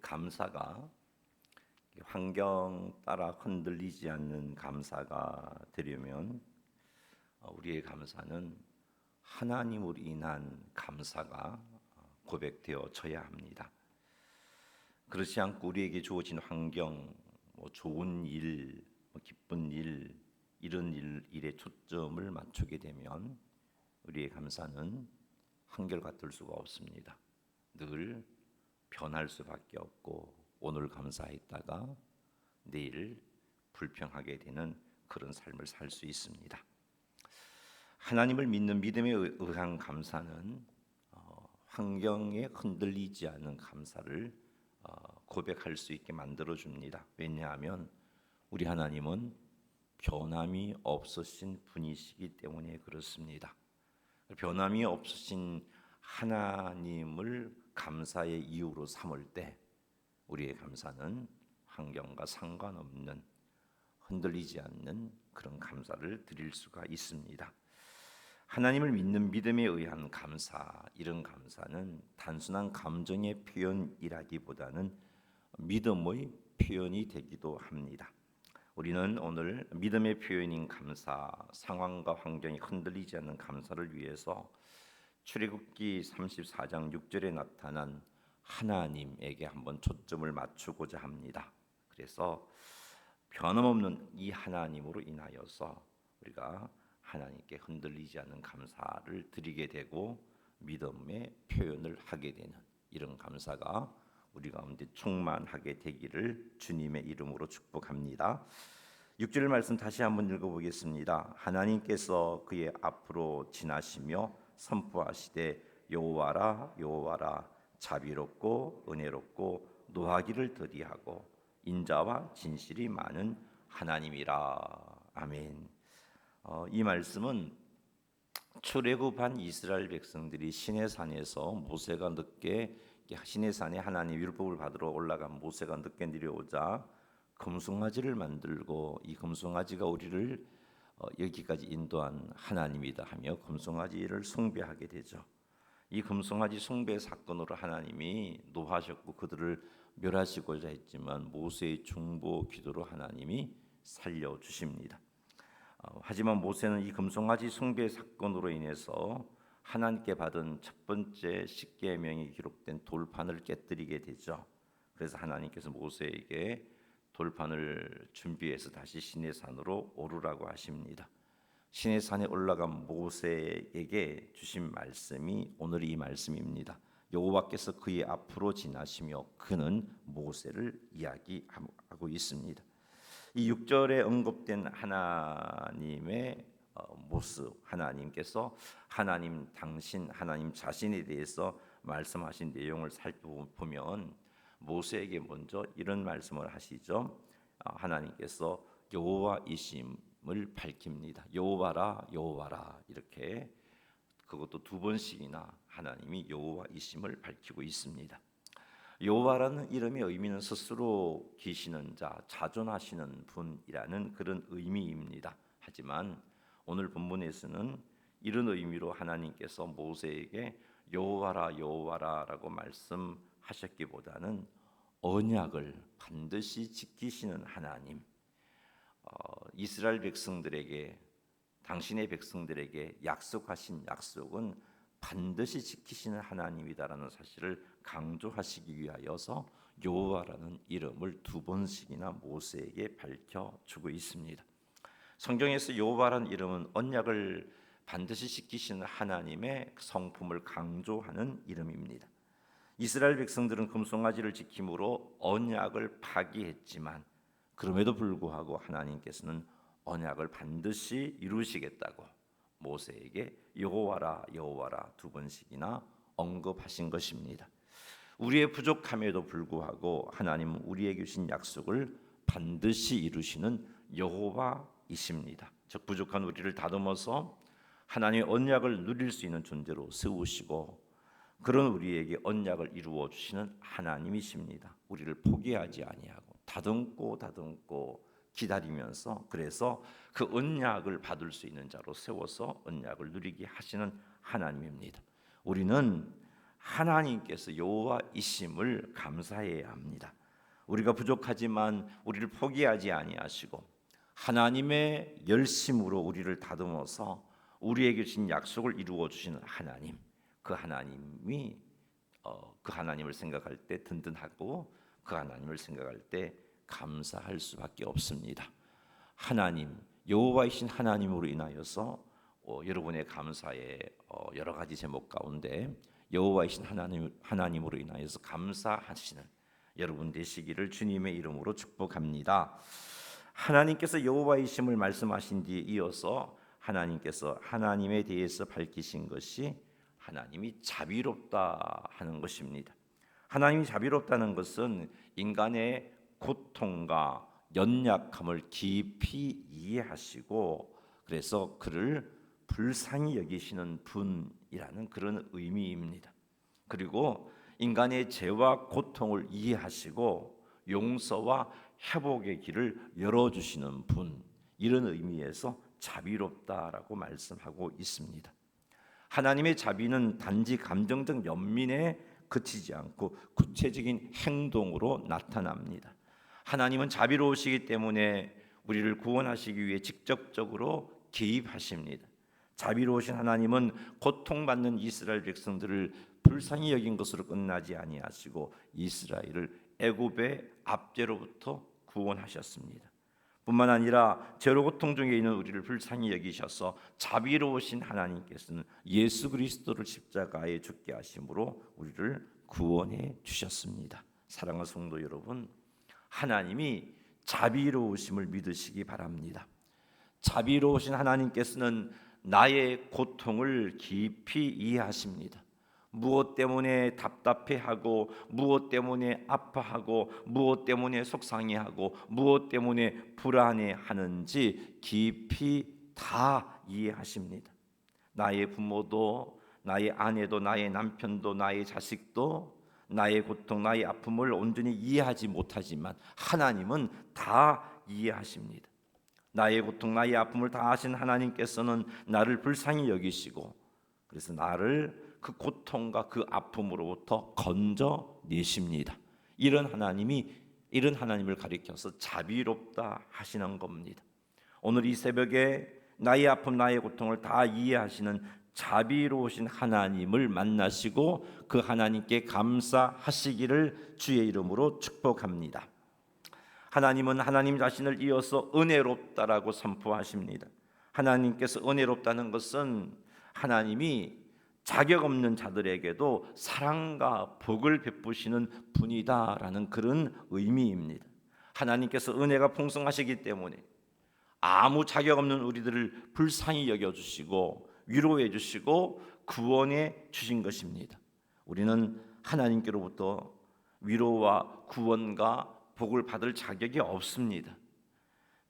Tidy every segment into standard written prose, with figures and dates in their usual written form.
감사가 환경 따라 흔들리지 않는 감사가 되려면 우리의 감사는 하나님으로 인한 감사가 고백되어져야 합니다. 그렇지 않고 우리에게 주어진 환경, 좋은 일, 기쁜 일, 이런 일에 초점을 맞추게 되면 우리의 감사는 한결같을 수가 없습니다. 늘 변할 수밖에 없고 오늘 감사했다가 내일 불평하게 되는 그런 삶을 살 수 있습니다. 하나님을 믿는 믿음에 의한 감사는 환경에 흔들리지 않는 감사를 고백할 수 있게 만들어 줍니다. 왜냐하면 우리 하나님은 변함이 없으신 분이시기 때문에 그렇습니다. 변함이 없으신 하나님을 감사의 이유로 삼을 때 우리의 감사는 환경과 상관없는 흔들리지 않는 그런 감사를 드릴 수가 있습니다. 하나님을 믿는 믿음에 의한 감사, 이런 감사는 단순한 감정의 표현이라기보다는 믿음의 표현이 되기도 합니다. 우리는 오늘 믿음의 표현인 감사, 상황과 환경이 흔들리지 않는 감사를 위해서 출애굽기 34장 6절에 나타난 하나님에게 한번 초점을 맞추고자 합니다. 그래서 변함없는 이 하나님으로 인하여서 우리가 하나님께 흔들리지 않는 감사를 드리게 되고 믿음의 표현을 하게 되는 이런 감사가 우리 가운데 충만하게 되기를 주님의 이름으로 축복합니다. 6절 말씀 다시 한번 읽어보겠습니다. 하나님께서 그의 앞으로 지나시며 선포하시되 여호와라 여호와라 자비롭고 은혜롭고 노하기를 더디하고 인자와 진실이 많은 하나님이라. 아멘. 이 말씀은 출애굽한 이스라엘 백성들이 시내산에서 모세가 늦게 시내산에 하나님 율법을 받으러 올라간 모세가 늦게 내려오자 금송아지를 만들고 이 금송아지가 우리를 여기까지 인도한 하나님이다 하며 금송아지를 숭배하게 되죠. 이 금송아지 숭배 사건으로 하나님이 노하셨고 그들을 멸하시고자 했지만 모세의 중보 기도로 하나님이 살려주십니다. 하지만 모세는 이 금송아지 숭배 사건으로 인해서 하나님께 받은 첫 번째 십계명이 기록된 돌판을 깨뜨리게 되죠. 그래서 하나님께서 모세에게 돌판을 준비해서 다시 시내산으로 오르라고 하십니다. 시내산에 올라간 모세에게 주신 말씀이 오늘 이 말씀입니다. 여호와께서 그의 앞으로 지나시며 그는 모세를 이야기하고 있습니다. 이 6절에 언급된 하나님의 모습, 하나님께서 하나님 당신, 하나님 자신에 대해서 말씀하신 내용을 살펴보면 모세에게 먼저 이런 말씀을 하시죠. 하나님께서 여호와이심을 밝힙니다. 여호와라 여호와라 이렇게 그것도 두 번씩이나 하나님이 여호와이심을 밝히고 있습니다. 여호와라는 이름의 의미는 스스로 계시는 자, 자존하시는 분이라는 그런 의미입니다. 하지만 오늘 본문에서는 이런 의미로 하나님께서 모세에게 여호와라 여호와라라고 말씀하셨기보다는 언약을 반드시 지키시는 하나님, 이스라엘 백성들에게 당신의 백성들에게 약속하신 약속은 반드시 지키시는 하나님이다라는 사실을 강조하시기 위하여서 여호와라는 이름을 두 번씩이나 모세에게 밝혀주고 있습니다. 성경에서 여호와라는 이름은 언약을 반드시 지키시는 하나님의 성품을 강조하는 이름입니다. 이스라엘 백성들은 금송아지를 지킴으로 언약을 파기했지만 그럼에도 불구하고 하나님께서는 언약을 반드시 이루시겠다고 모세에게 여호와라 여호와라 두 번씩이나 언급하신 것입니다. 우리의 부족함에도 불구하고 하나님은 우리에게 주신 약속을 반드시 이루시는 여호와이십니다. 즉 부족한 우리를 다듬어서 하나님의 언약을 누릴 수 있는 존재로 세우시고 그런 우리에게 언약을 이루어 주시는 하나님이십니다. 우리를 포기하지 아니하고 다듬고 기다리면서 그래서 그 언약을 받을 수 있는 자로 세워서 언약을 누리게 하시는 하나님입니다. 우리는 하나님께서 여호와이심을 감사해야 합니다. 우리가 부족하지만 우리를 포기하지 아니하시고 하나님의 열심으로 우리를 다듬어서 우리에게 주신 약속을 이루어 주시는 하나님, 그 하나님이 그 하나님을 생각할 때 든든하고 그 하나님을 생각할 때 감사할 수밖에 없습니다. 하나님, 여호와이신 하나님으로 인하여서 여러분의 감사의 여러 가지 제목 가운데 여호와이신 하나님으로 인하여서 감사하시는 여러분 되시기를 주님의 이름으로 축복합니다. 하나님께서 여호와이심을 말씀하신 뒤에 이어서 하나님께서 하나님에 대해서 밝히신 것이 하나님이 자비롭다 하는 것입니다. 하나님이 자비롭다는 것은 인간의 고통과 연약함을 깊이 이해하시고 그래서 그를 불쌍히 여기시는 분이라는 그런 의미입니다. 그리고 인간의 죄와 고통을 이해하시고 용서와 회복의 길을 열어주시는 분, 이런 의미에서 자비롭다라고 말씀하고 있습니다. 하나님의 자비는 단지 감정적 연민에 그치지 않고 구체적인 행동으로 나타납니다. 하나님은 자비로우시기 때문에 우리를 구원하시기 위해 직접적으로 개입하십니다. 자비로우신 하나님은 고통받는 이스라엘 백성들을 불쌍히 여긴 것으로 끝나지 아니하시고 이스라엘을 애굽의 압제로부터 구원하셨습니다. 뿐만 아니라 죄로 고통 중에 있는 우리를 불쌍히 여기셔서 자비로우신 하나님께서는 예수 그리스도를 십자가에 죽게 하심으로 우리를 구원해 주셨습니다. 사랑하는 성도 여러분, 하나님이 자비로우심을 믿으시기 바랍니다. 자비로우신 하나님께서는 나의 고통을 깊이 이해하십니다. 무엇 때문에 답답해하고 무엇 때문에 아파하고 무엇 때문에 속상해하고 무엇 때문에 불안해하는지 깊이 다 이해하십니다. 나의 부모도 나의 아내도 나의 남편도 나의 자식도 나의 고통 나의 아픔을 온전히 이해하지 못하지만 하나님은 다 이해하십니다. 나의 고통 나의 아픔을 다 아신 하나님께서는 나를 불쌍히 여기시고 그래서 나를 그 고통과 그 아픔으로부터 건져내십니다. 이런 하나님을 가리켜서 자비롭다 하시는 겁니다. 오늘 이 새벽에 나의 아픔 나의 고통을 다 이해하시는 자비로우신 하나님을 만나시고 그 하나님께 감사하시기를 주의 이름으로 축복합니다. 하나님은 하나님 자신을 이어서 은혜롭다라고 선포하십니다. 하나님께서 은혜롭다는 것은 하나님이 자격 없는 자들에게도 사랑과 복을 베푸시는 분이다라는 그런 의미입니다. 하나님께서 은혜가 풍성하시기 때문에 아무 자격 없는 우리들을 불쌍히 여겨주시고 위로해 주시고 구원해 주신 것입니다. 우리는 하나님께로부터 위로와 구원과 복을 받을 자격이 없습니다.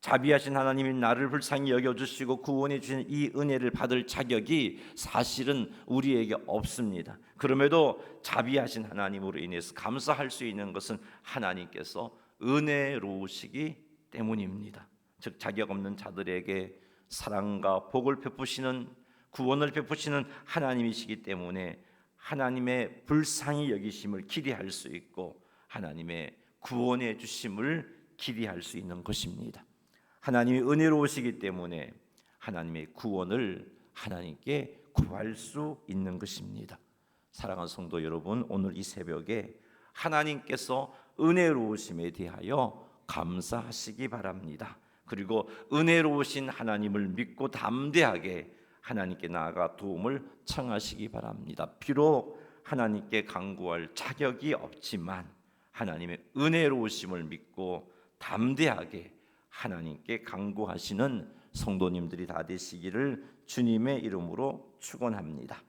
자비하신 하나님이 나를 불쌍히 여겨주시고 구원해 주신 이 은혜를 받을 자격이 사실은 우리에게 없습니다. 그럼에도 자비하신 하나님으로 인해서 감사할 수 있는 것은 하나님께서 은혜로우시기 때문입니다. 즉 자격 없는 자들에게 사랑과 복을 베푸시는 구원을 베푸시는 하나님이시기 때문에 하나님의 불쌍히 여기심을 기대할 수 있고 하나님의 구원해 주심을 기대할 수 있는 것입니다. 하나님이 은혜로우시기 때문에 하나님의 구원을 하나님께 구할 수 있는 것입니다. 사랑하는 성도 여러분, 오늘 이 새벽에 하나님께서 은혜로우심에 대하여 감사하시기 바랍니다. 그리고 은혜로우신 하나님을 믿고 담대하게 하나님께 나아가 도움을 청하시기 바랍니다. 비록 하나님께 간구할 자격이 없지만 하나님의 은혜로우심을 믿고 담대하게 하나님께 간구하시는 성도님들이 다 되시기를 주님의 이름으로 축원합니다.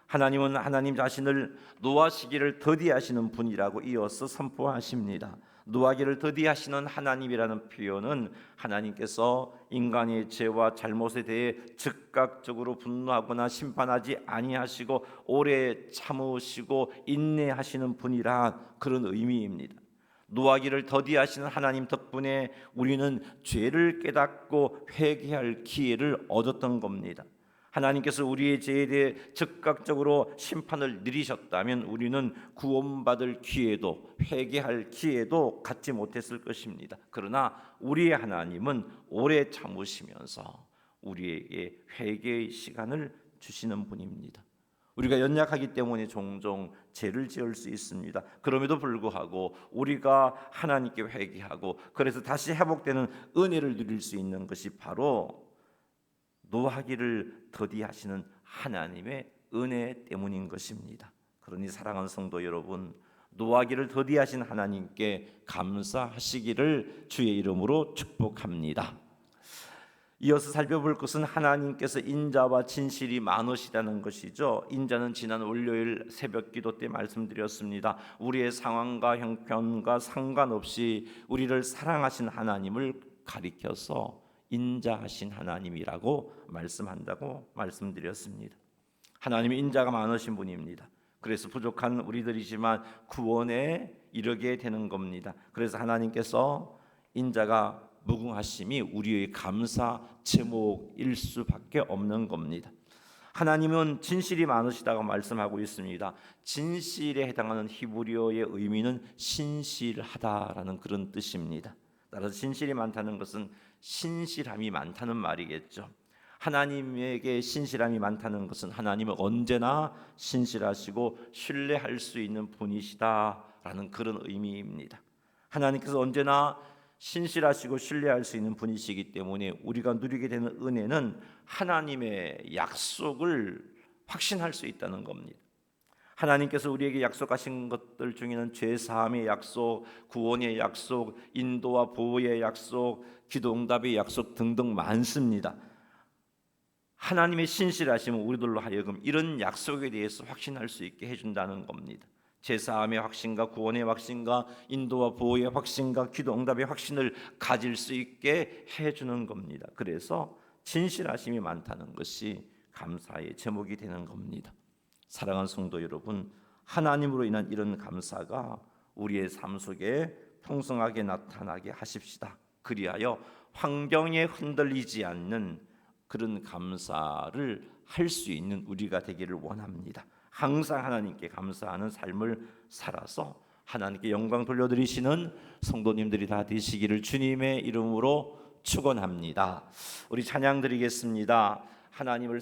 하나님은 하나님 자신을 노하시기를 더디하시는 분이라고 이어서 선포하십니다. 노하기를 더디하시는 하나님이라는 표현은 하나님께서 인간의 죄와 잘못에 대해 즉각적으로 분노하거나 심판하지 아니하시고 오래 참으시고 인내하시는 분이라 그런 의미입니다. 노하기를 더디하시는 하나님 덕분에 우리는 죄를 깨닫고 회개할 기회를 얻었던 겁니다. 하나님께서 우리의 죄에 대해 즉각적으로 심판을 내리셨다면 우리는 구원받을 기회도 회개할 기회도 갖지 못했을 것입니다. 그러나 우리의 하나님은 오래 참으시면서 우리에게 회개의 시간을 주시는 분입니다. 우리가 연약하기 때문에 종종 죄를 지을 수 있습니다. 그럼에도 불구하고 우리가 하나님께 회개하고 그래서 다시 회복되는 은혜를 누릴 수 있는 것이 바로 노하기를 더디하시는 하나님의 은혜 때문인 것입니다. 그러니 사랑하는 성도 여러분, 노하기를 더디하신 하나님께 감사하시기를 주의 이름으로 축복합니다. 이어서 살펴볼 것은 하나님께서 인자와 진실이 많으시다는 것이죠. 인자는 지난 월요일 새벽 기도 때 말씀드렸습니다. 우리의 상황과 형편과 상관없이 우리를 사랑하신 하나님을 가리켜서 인자하신 하나님이라고 말씀한다고 말씀드렸습니다. 하나님이 인자가 많으신 분입니다. 그래서 부족한 우리들이지만 구원에 이르게 되는 겁니다. 그래서 하나님께서 인자가 무궁하심이 우리의 감사 제목일 수밖에 없는 겁니다. 하나님은 진실이 많으시다고 말씀하고 있습니다. 진실에 해당하는 히브리어의 의미는 신실하다라는 그런 뜻입니다. 따라서 진실이 많다는 것은 신실함이 많다는 말이겠죠. 하나님에게 신실함이 많다는 것은 하나님은 언제나 신실하시고 신뢰할 수 있는 분이시다라는 그런 의미입니다. 하나님께서 언제나 신실하시고 신뢰할 수 있는 분이시기 때문에 우리가 누리게 되는 은혜는 하나님의 약속을 확신할 수 있다는 겁니다. 하나님께서 우리에게 약속하신 것들 중에는 죄사함의 약속, 구원의 약속, 인도와 보호의 약속, 기도응답의 약속 등등 많습니다. 하나님의 신실하심은 우리들로 하여금 이런 약속에 대해서 확신할 수 있게 해준다는 겁니다. 제사함의 확신과 구원의 확신과 인도와 보호의 확신과 기도응답의 확신을 가질 수 있게 해주는 겁니다. 그래서 진실하심이 많다는 것이 감사의 제목이 되는 겁니다. 사랑하는 성도 여러분, 하나님으로 인한 이런 감사가 우리의 삶 속에 풍성하게 나타나게 하십시다. 그리하여 환경에 흔들리지 않는 그런 감사를 할 수 있는 우리가 되기를 원합니다. 항상 하나님께 감사하는 삶을 살아서 하나님께 영광 돌려드리시는 성도님들이 다 되시기를 주님의 이름으로 축원합니다. 우리 찬양 드리겠습니다. 하나님을